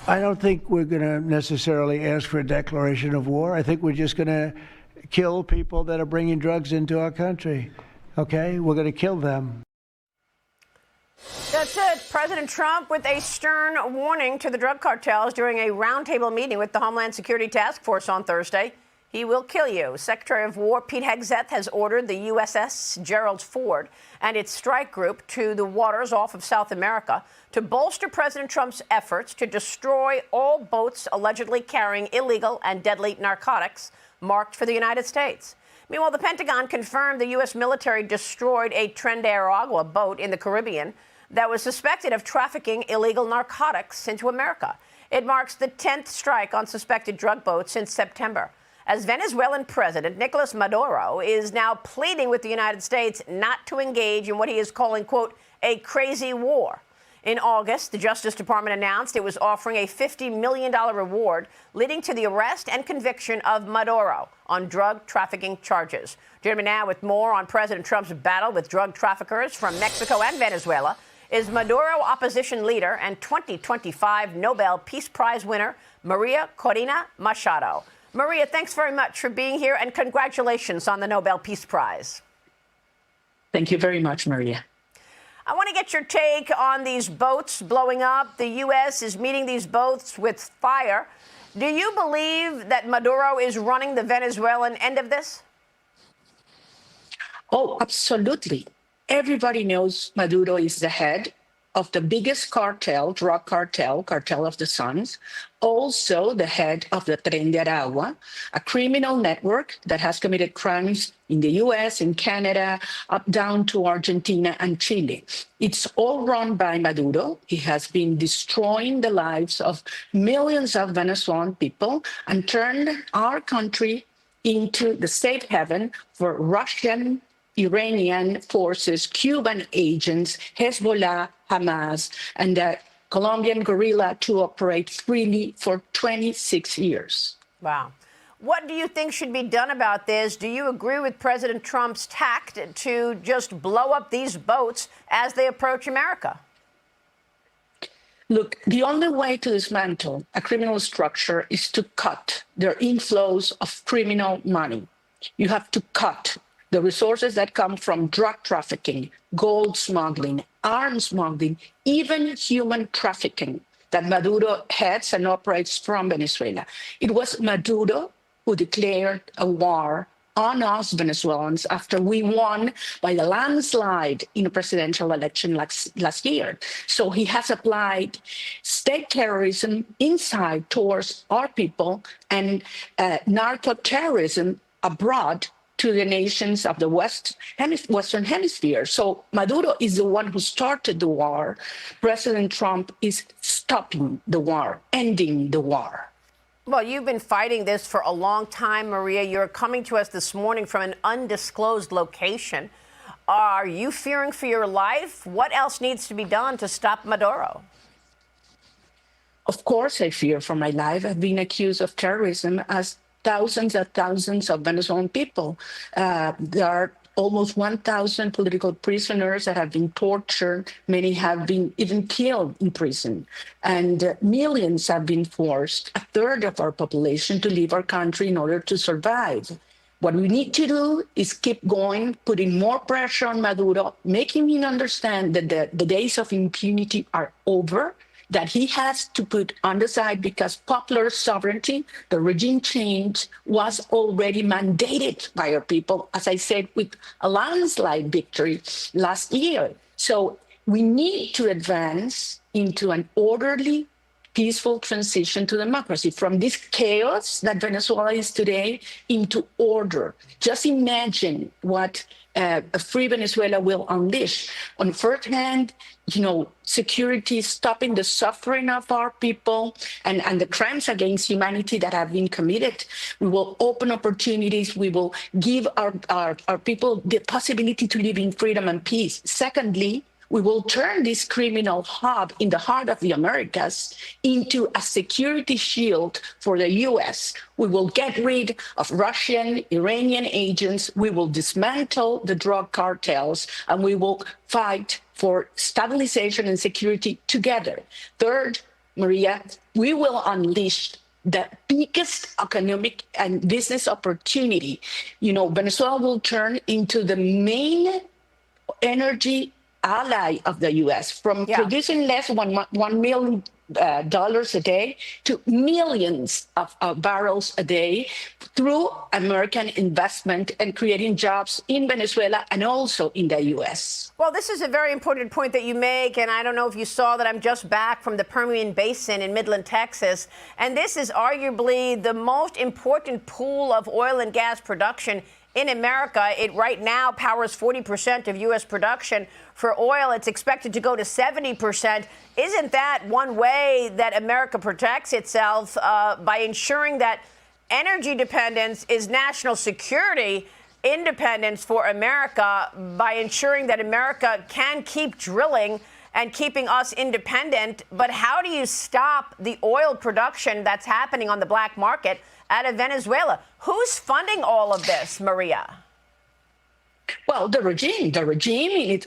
I don't think we're going to necessarily ask for a declaration of war. I think we're just going to kill people that are bringing drugs into our country. Okay? We're going to kill them. That's it. President Trump with a stern warning to the drug cartels during a roundtable meeting with the Homeland Security Task Force on Thursday. He will kill you. Secretary of War Pete Hegseth has ordered the USS Gerald Ford and its strike group to the waters off of South America to bolster President Trump's efforts to destroy all boats allegedly carrying illegal and deadly narcotics marked for the United States. Meanwhile, the Pentagon confirmed the U.S. military destroyed a Tren de Aragua boat in the Caribbean that was suspected of trafficking illegal narcotics into America. It marks the 10th strike on suspected drug boats since September, as Venezuelan President Nicolas Maduro is now pleading with the United States not to engage in what he is calling, quote, a crazy war. In August, the Justice Department announced it was offering a $50 million reward, leading to the arrest and conviction of Maduro on drug trafficking charges. Joining me now with more on President Trump's battle with drug traffickers from Mexico and Venezuela is Maduro opposition leader and 2025 Nobel Peace Prize winner, Maria Corina Machado. Maria, thanks very much for being here, and congratulations on the Nobel Peace Prize. Thank you very much, Maria. I want to get your take on these boats blowing up. The U.S. is meeting these boats with fire. Do you believe that Maduro is running the Venezuelan end of this? Oh, absolutely. Everybody knows Maduro is the head of the biggest cartel, drug cartel, Cartel of the Suns, also the head of the Tren de Aragua, a criminal network that has committed crimes in the US, in Canada, up down to Argentina and Chile. It's all run by Maduro. He has been destroying the lives of millions of Venezuelan people and turned our country into the safe haven for Russian, Iranian forces, Cuban agents, Hezbollah, Hamas, and the Colombian guerrilla to operate freely for 26 years. Wow. What do you think should be done about this? Do you agree with President Trump's tact to just blow up these boats as they approach America? Look, the only way to dismantle a criminal structure is to cut their inflows of criminal money. You have to cut the resources that come from drug trafficking, gold smuggling, arms smuggling, even human trafficking that Maduro heads and operates from Venezuela. It was Maduro who declared a war on us Venezuelans after we won by a landslide in a presidential election last year. So he has applied state terrorism inside towards our people and narco-terrorism abroad to the nations of the Western Hemisphere. So Maduro is the one who started the war. President Trump is stopping the war, ending the war. Well, you've been fighting this for a long time, Maria. You're coming to us this morning from an undisclosed location. Are you fearing for your life? What else needs to be done to stop Maduro? Of course I fear for my life. I've been accused of terrorism as thousands and thousands of Venezuelan people. There are almost 1,000 political prisoners that have been tortured. Many have been even killed in prison. And millions have been forced, a third of our population, to leave our country in order to survive. What we need to do is keep going, putting more pressure on Maduro, making him understand that the days of impunity are over, that he has to put on the side because popular sovereignty, the regime change, was already mandated by our people, as I said, with a landslide victory last year. So we need to advance into an orderly, peaceful transition to democracy, from this chaos that Venezuela is today into order. Just imagine what a free Venezuela will unleash. On first hand, security, stopping the suffering of our people and the crimes against humanity that have been committed. We will open opportunities. We will give our people the possibility to live in freedom and peace. Secondly, we will turn this criminal hub in the heart of the Americas into a security shield for the U.S. We will get rid of Russian, Iranian agents. We will dismantle the drug cartels, and we will fight for stabilization and security together. Third, Maria, we will unleash the biggest economic and business opportunity. Venezuela will turn into the main energy ally of the U.S. from producing less $1 million a day to millions of barrels a day through American investment and creating jobs in Venezuela and also in the U.S. Well, this is a very important point that you make, and I don't know if you saw that I'm just back from the Permian Basin in Midland, Texas, and this is arguably the most important pool of oil and gas production in America. It right now powers 40% of U.S. production. For oil, it's expected to go to 70%. Isn't that one way that America protects itself by ensuring that energy dependence is national security independence for America, by ensuring that America can keep drilling and keeping us independent? But how do you stop the oil production that's happening on the black market out of Venezuela? Who's funding all of this, Maria? Well, the regime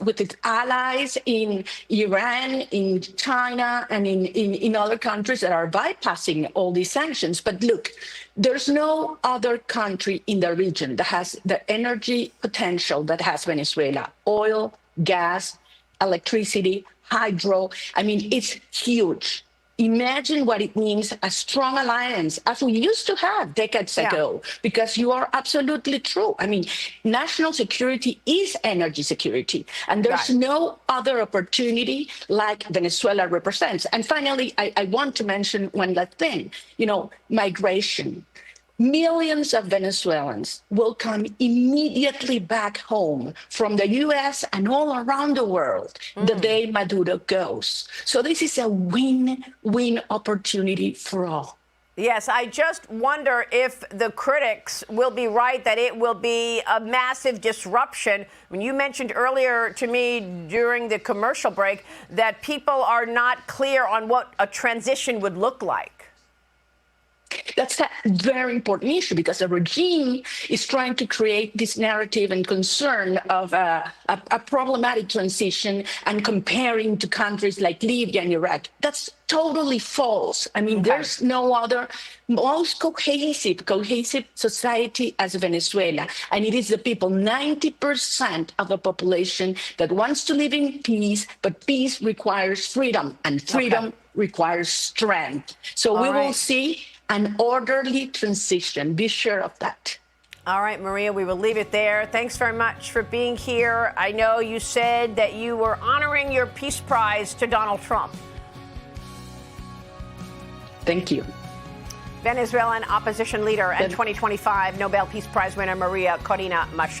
with its allies in Iran, in China, and in other countries that are bypassing all these sanctions. But look, there's no other country in the region that has the energy potential that has Venezuela. Oil, gas, electricity, hydro. I mean, it's huge. Imagine what it means, a strong alliance, as we used to have decades ago, because you are absolutely true. I mean, national security is energy security, and there's no other opportunity like Venezuela represents. And finally, I want to mention one last thing, migration. Millions of Venezuelans will come immediately back home from the U.S. and all around the world the day Maduro goes. So this is a win-win opportunity for all. Yes, I just wonder if the critics will be right that it will be a massive disruption. When you mentioned earlier to me during the commercial break that people are not clear on what a transition would look like. That's a very important issue because the regime is trying to create this narrative and concern of a problematic transition and comparing to countries like Libya and Iraq. That's totally false. I mean, there's no other most cohesive society as Venezuela. And it is the people, 90% of the population that wants to live in peace, but peace requires freedom and freedom requires strength. So we will see an orderly transition. Be sure of that. All right, Maria, we will leave it there. Thanks very much for being here. I know you said that you were honoring your Peace Prize to Donald Trump. Thank you. Venezuelan opposition leader and 2025 Nobel Peace Prize winner Maria Corina Machado.